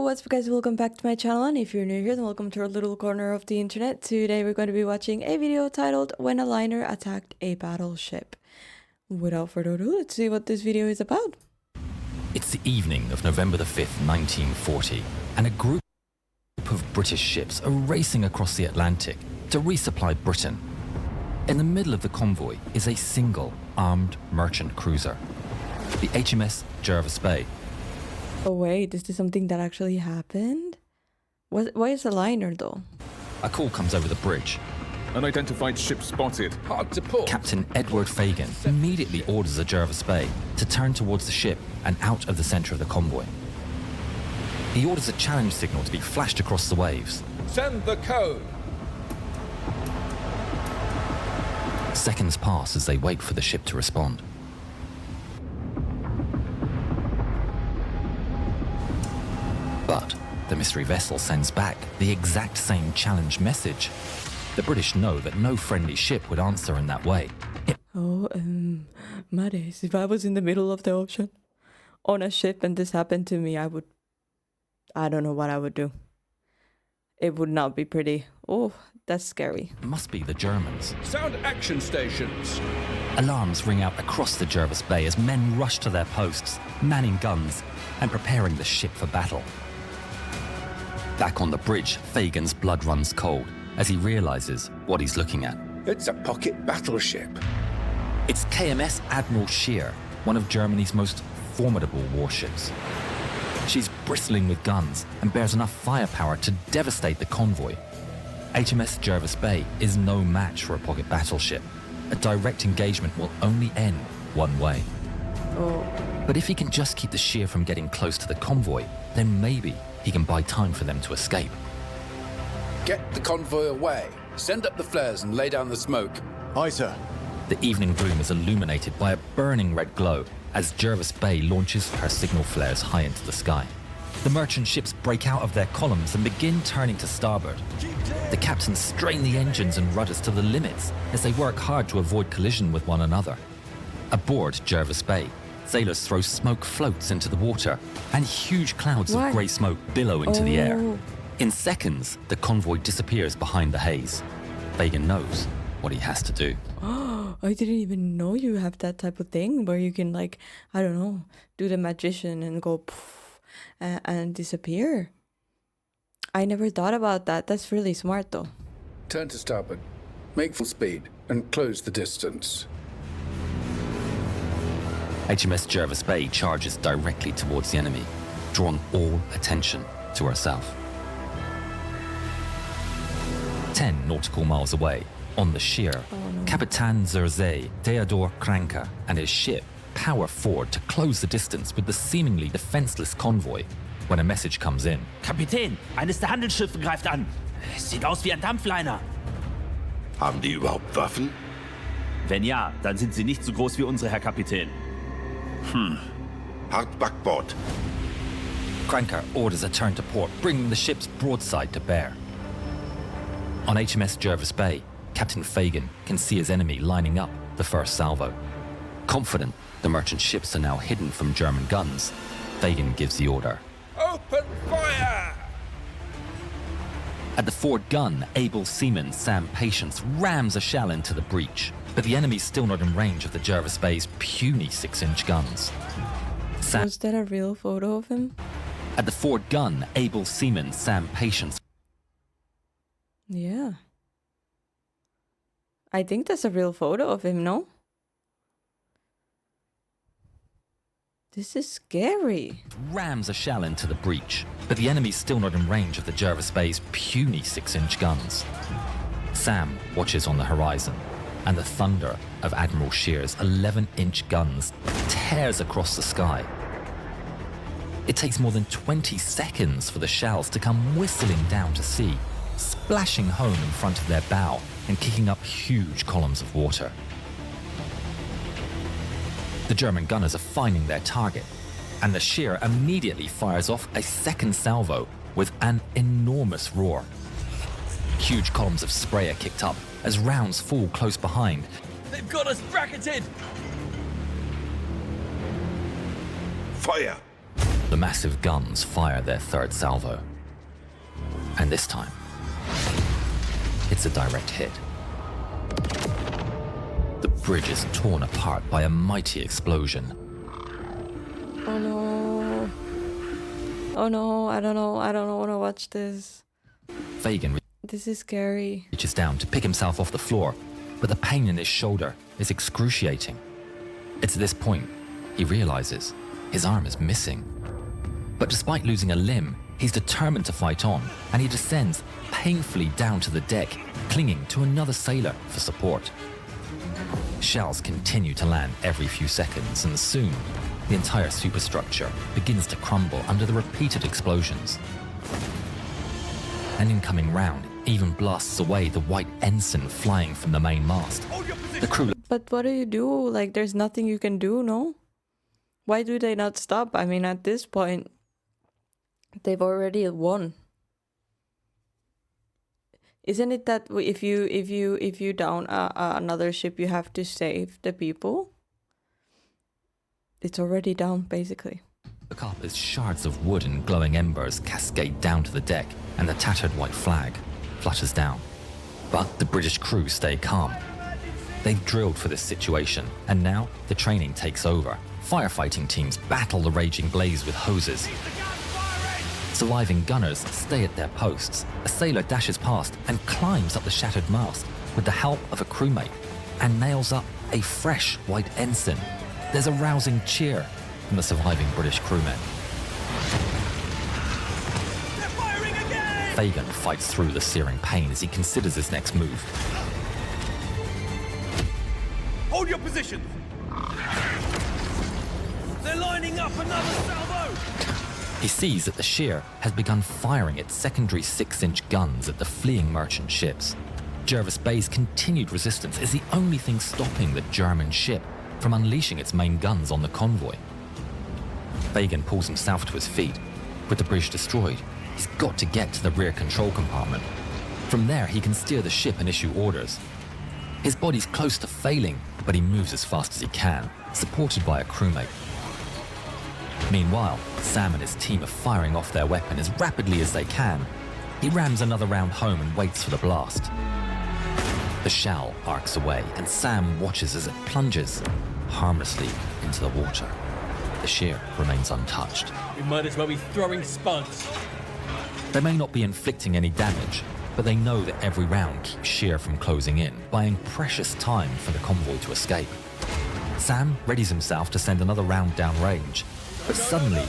what's up guys, welcome back to my channel, and if you're new here then welcome to our little corner of the internet. Today we're going to be watching a video titled When a Liner Attacked a Battleship. Without further ado, let's see what this video is about. It's the evening of November the 5th, 1940, and a group of British ships are racing across the Atlantic to resupply Britain. In the middle of the convoy is a single armed merchant cruiser, the HMS Jervis Bay. Oh wait, is this something that actually happened? Why is a liner though? A call comes over the bridge. Unidentified ship spotted. Hard to port. Captain Edward Fagan immediately orders the Jervis Bay to turn towards the ship and out of the center of the convoy. He orders a challenge signal to be flashed across the waves. Send the code. Seconds pass as they wait for the ship to respond. But the mystery vessel sends back the exact same challenge message. The British know that no friendly ship would answer in that way. My days, if I was in the middle of the ocean on a ship and this happened to me, I don't know what I would do. It would not be pretty. Oh, that's scary. It must be the Germans. Sound action stations. Alarms ring out across the Jervis Bay as men rush to their posts, manning guns and preparing the ship for battle. Back on the bridge, Fagan's blood runs cold as he realizes what he's looking at. It's a pocket battleship. It's KMS Admiral Scheer, one of Germany's most formidable warships. She's bristling with guns and bears enough firepower to devastate the convoy. HMS Jervis Bay is no match for a pocket battleship. A direct engagement will only end one way. But if he can just keep the Scheer from getting close to the convoy, then maybe he can buy time for them to escape. Get the convoy away. Send up the flares and lay down the smoke. Aye, sir. The evening gloom is illuminated by a burning red glow as Jervis Bay launches her signal flares high into the sky. The merchant ships break out of their columns and begin turning to starboard. The captains strain the engines and rudders to the limits as they work hard to avoid collision with one another. Aboard Jervis Bay, sailors throw smoke floats into the water, and huge clouds of grey smoke billow into the air. In seconds, the convoy disappears behind the haze. Fagan knows what he has to do. I didn't even know you have that type of thing where you can, like, I don't know, do the magician and go poof and disappear. I never thought about that. That's really smart though. Turn to starboard. Make full speed and close the distance. HMS Jervis Bay charges directly towards the enemy, drawing all attention to herself. 10 nautical miles away, on the Scheer, Kapitan Zerzay Theodor Kranker and his ship power forward to close the distance with the seemingly defenseless convoy when a message comes in. Kapitän, eines der Handelsschiffe greift an. Es sieht aus wie ein Dampfliner. Haben die überhaupt Waffen? Wenn ja, dann sind sie nicht so groß wie unsere, Herr Kapitän. Hart Backbord. Kranker orders a turn to port, bringing the ship's broadside to bear. On HMS Jervis Bay, Captain Fagan can see his enemy lining up the first salvo. Confident the merchant ships are now hidden from German guns, Fagan gives the order. Open fire! At the forward gun, able seaman Sam Patience rams a shell into the breach, but the enemy's still not in range of the Jervis Bay's puny 6-inch guns. Was that a real photo of him? At the forward gun, able seaman Sam Patience. Yeah. I think that's a real photo of him, no? This is scary. Rams a shell into the breach, but the enemy's still not in range of the Jervis Bay's puny 6-inch guns. Sam watches on the horizon, and the thunder of Admiral Scheer's 11-inch guns tears across the sky. It takes more than 20 seconds for the shells to come whistling down to sea, splashing home in front of their bow and kicking up huge columns of water. The German gunners are finding their target, and the Scheer immediately fires off a second salvo with an enormous roar. Huge columns of spray are kicked up as rounds fall close behind. They've got us bracketed! Feuer! The massive guns fire their third salvo. And this time, it's a direct hit. The bridge is torn apart by a mighty explosion. Oh no. Oh no, I don't know. I don't want to watch this. Fagin This is scary. reaches down to pick himself off the floor, but the pain in his shoulder is excruciating. It's at this point he realizes his arm is missing. But despite losing a limb, he's determined to fight on, and he descends painfully down to the deck, clinging to another sailor for support. Shells continue to land every few seconds, and soon the entire superstructure begins to crumble under the repeated explosions. An incoming round even blasts away the white ensign flying from the main mast. The crew But what do you do? Like, there's nothing you can do, no? Why do they not stop? I mean, at this point, they've already won. Isn't it that if you down another ship, you have to save the people? It's already down, basically. look up as shards of wood and glowing embers cascade down to the deck, and the tattered white flag flutters down. But the British crew stay calm. They've drilled for this situation, and now the training takes over. Firefighting teams battle the raging blaze with hoses. Surviving gunners stay at their posts. A sailor dashes past and climbs up the shattered mast with the help of a crewmate and nails up a fresh white ensign. There's a rousing cheer from the surviving British crewmen. Fagin fights through the searing pain as he considers his next move. Hold your position! They're lining up another salvo! He sees that the Shear has begun firing its secondary 6-inch guns at the fleeing merchant ships. Jervis Bay's continued resistance is the only thing stopping the German ship from unleashing its main guns on the convoy. Fagin pulls himself to his feet. With the bridge destroyed, he's got to get to the rear control compartment. From there, he can steer the ship and issue orders. His body's close to failing, but he moves as fast as he can, supported by a crewmate. Meanwhile, Sam and his team are firing off their weapon as rapidly as they can. He rams another round home and waits for the blast. The shell arcs away, and Sam watches as it plunges harmlessly into the water. The Shear remains untouched. We might as well be throwing spuds. They may not be inflicting any damage, but they know that every round keeps Shear from closing in, buying precious time for the convoy to escape. Sam readies himself to send another round downrange, but suddenly,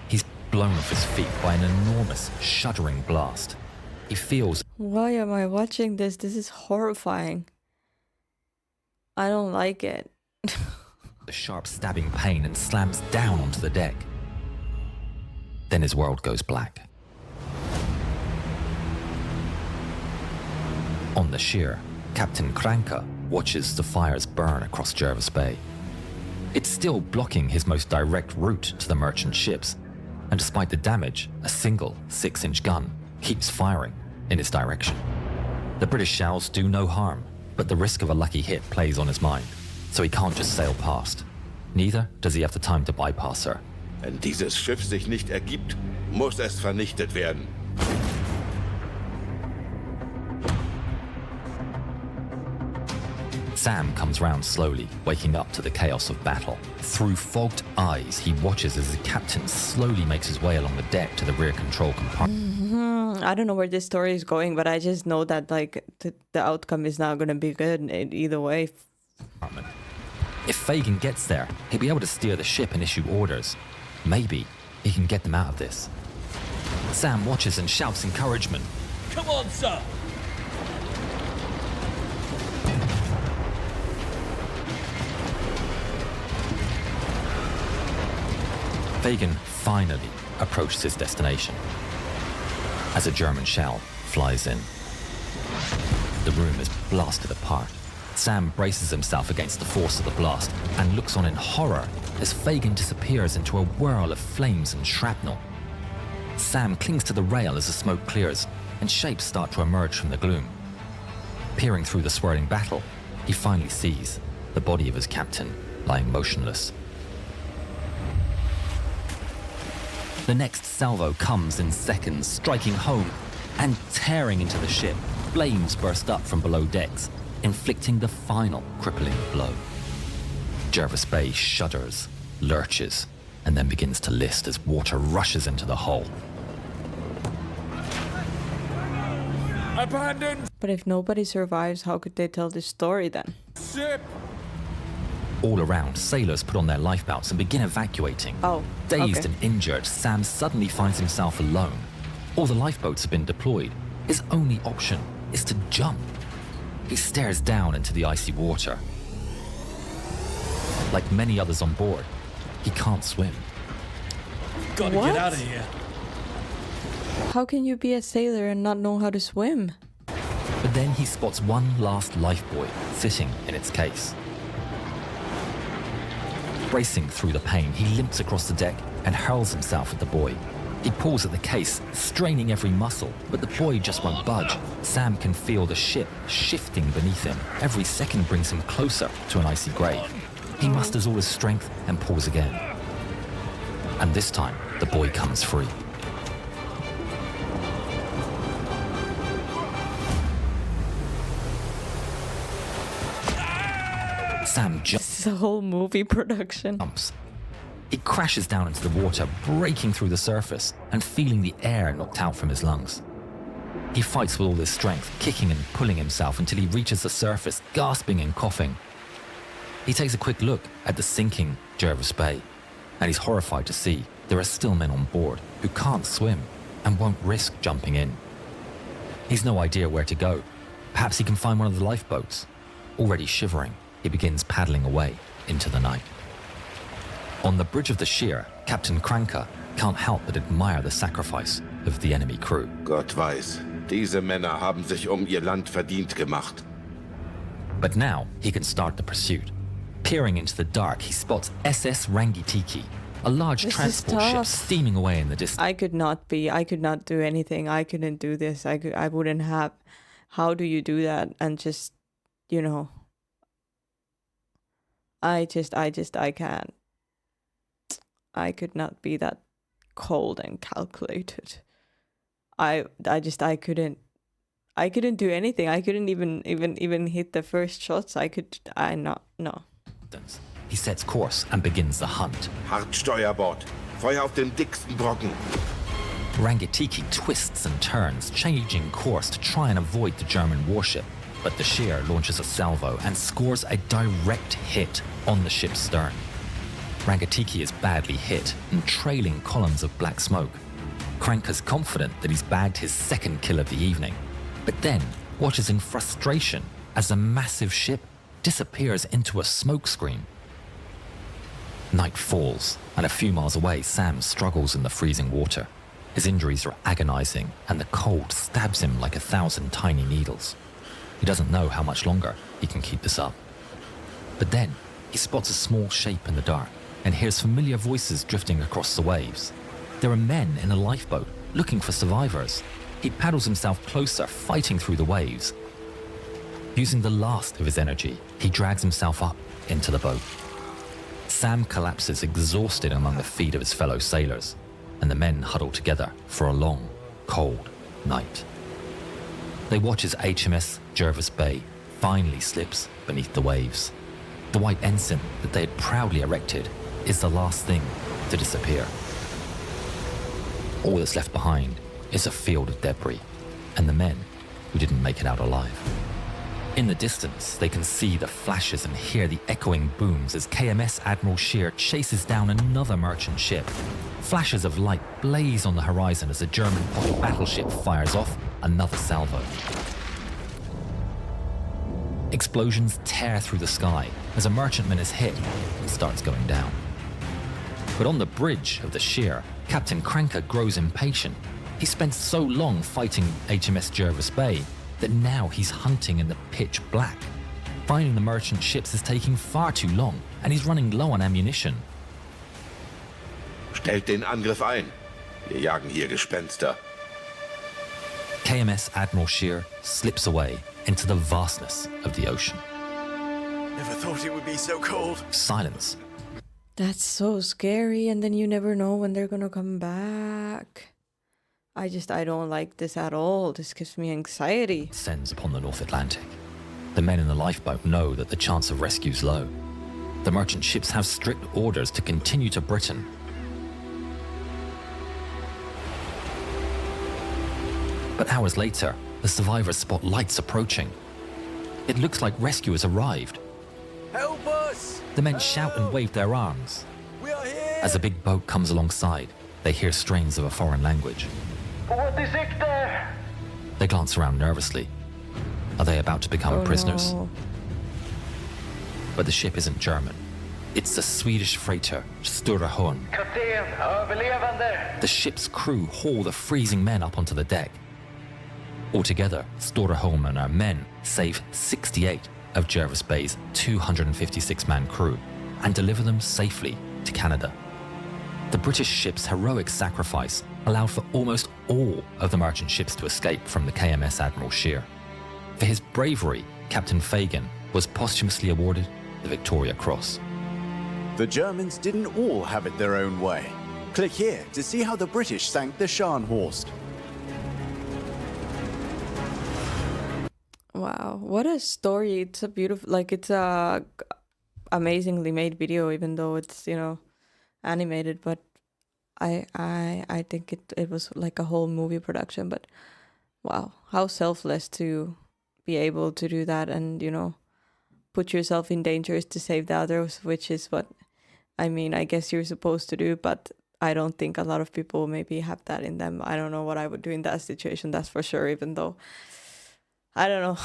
he's blown off his feet by an enormous, shuddering blast. He feels Why am I watching this? This is horrifying. I don't like it. the sharp stabbing pain and slams down onto the deck. Then his world goes black. On the Shear, Captain Kranke watches the fires burn across Jervis Bay. It's still blocking his most direct route to the merchant ships, and despite the damage, a single 6-inch gun keeps firing in its direction. The British shells do no harm, but the risk of a lucky hit plays on his mind, so he can't just sail past. Neither does he have the time to bypass her. Wenn dieses Schiff sich nicht ergibt, muss es vernichtet werden. Sam comes round slowly, waking up to the chaos of battle. Through fogged eyes, he watches as the captain slowly makes his way along the deck to the rear control compartment. I don't know where this story is going, but I just know that like the outcome is not going to be good either way. If Fagin gets there, he'll be able to steer the ship and issue orders. Maybe he can get them out of this. Sam watches and shouts encouragement. Come on, sir! Fagin finally approaches his destination as a German shell flies in. The room is blasted apart. Sam braces himself against the force of the blast and looks on in horror as Fagin disappears into a whirl of flames and shrapnel. Sam clings to the rail as the smoke clears and shapes start to emerge from the gloom. Peering through the swirling battle, he finally sees the body of his captain lying motionless. The next salvo comes in seconds, striking home and tearing into the ship. Flames burst up from below decks, inflicting the final crippling blow. Jervis Bay shudders, lurches, and then begins to list as water rushes into the hull. Abandoned But if nobody survives, how could they tell this story then? ship! All around, sailors put on their lifebelts and begin evacuating. Oh, Dazed okay. and injured, Sam suddenly finds himself alone. All the lifeboats have been deployed. His only option is to jump. He stares down into the icy water. Like many others on board, he can't swim. Gotta What? get out of here. How can you be a sailor and not know how to swim? But then he spots one last lifebuoy sitting in its case. Bracing through the pain, he limps across the deck and hurls himself at the buoy. He pulls at the case, straining every muscle, but the buoy just won't budge. Sam can feel the ship shifting beneath him. Every second brings him closer to an icy grave. He musters all his strength and pulls again. And this time, the buoy comes free. Sam This is a whole movie production. jumps. He crashes down into the water, breaking through the surface and feeling the air knocked out from his lungs. He fights with all his strength, kicking and pulling himself until he reaches the surface, gasping and coughing. He takes a quick look at the sinking Jervis Bay, and he's horrified to see there are still men on board who can't swim and won't risk jumping in. He's no idea where to go. Perhaps he can find one of the lifeboats. Already shivering, he begins paddling away into the night. On the bridge of the Sheer, Captain Kranker can't help but admire the sacrifice of the enemy crew. Gott weiß, diese Männer haben sich ihr Land verdient gemacht. But now he can start the pursuit. Peering into the dark, he spots SS Rangitiki, a large This is transport ship tough. steaming away in the distance. I could not do anything. I couldn't do this. I wouldn't have. How do you do that? And just, you know, I can't. I could not be that cold and calculated. I couldn't do anything. I couldn't even hit the first shots. No. He sets course and begins the hunt. Hart Steuerbord. Feuer auf den dicksten Brocken. Rangitiki twists and turns, changing course to try and avoid the German warship. But the Sheer launches a salvo and scores a direct hit on the ship's stern. Rangitiki is badly hit and trailing columns of black smoke. Kranker's confident that he's bagged his second kill of the evening, but then watches in frustration as the massive ship disappears into a smokescreen. Night falls, and a few miles away, Sam struggles in the freezing water. His injuries are agonizing, and the cold stabs him like 1,000 tiny needles. He doesn't know how much longer he can keep this up. But then, he spots a small shape in the dark and hears familiar voices drifting across the waves. There are men in a lifeboat looking for survivors. He paddles himself closer, fighting through the waves. Using the last of his energy, he drags himself up into the boat. Sam collapses exhausted among the feet of his fellow sailors, and the men huddle together for a long, cold night. They watch as HMS Jervis Bay finally slips beneath the waves. The white ensign that they had proudly erected is the last thing to disappear. All that's left behind is a field of debris and the men who didn't make it out alive. In the distance, they can see the flashes and hear the echoing booms as KMS Admiral Scheer chases down another merchant ship. Flashes of light blaze on the horizon as the German battleship fires off another salvo. Explosions tear through the sky as a merchantman is hit and starts going down. But on the bridge of the Scheer, Captain Kranker grows impatient. He spent so long fighting HMS Jervis Bay that now he's hunting in the pitch black. Finding the merchant ships is taking far too long, and he's running low on ammunition. Stellt den Angriff ein. Wir jagen hier Gespenster. KMS Admiral Scheer slips away into the vastness of the ocean. Never thought it would be so cold. Silence. That's so scary, and then you never know when they're gonna come back. I don't like this at all. This gives me anxiety. Descends upon the North Atlantic. The men in the lifeboat know that the chance of rescue is low. The merchant ships have strict orders to continue to Britain. But hours later, the survivors spot lights approaching. It looks like rescuers arrived. Help us! The men shout and wave their arms. We are here! As a big boat comes alongside, they hear strains of a foreign language. They glance around nervously. Are they about to become prisoners? No. But the ship isn't German. It's the Swedish freighter Sturahorn. The ship's crew haul the freezing men up onto the deck. Altogether, Sturahorn and her men save 68 of Jervis Bay's 256-man crew and deliver them safely to Canada. The British ship's heroic sacrifice allowed for almost all of the merchant ships to escape from the KMS Admiral Scheer. For his bravery, Captain Fagan was posthumously awarded the Victoria Cross. The Germans didn't all have it their own way. Click here to see how the British sank the Scharnhorst. Wow, what a story. It's a beautiful, like, it's a amazingly made video, even though it's, animated, but I think it was like a whole movie production. But wow, how selfless to be able to do that and, put yourself in danger to save the others, which is what, I guess you're supposed to do, but I don't think a lot of people maybe have that in them. I don't know what I would do in that situation, that's for sure, even though I don't know.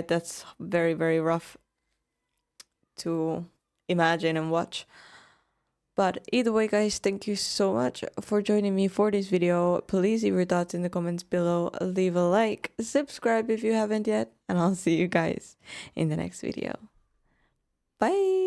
That's very, very rough to imagine and watch. But either way, guys, thank you so much for joining me for this video. Please leave your thoughts in the comments below. Leave a like, subscribe if you haven't yet, and I'll see you guys in the next video. Bye!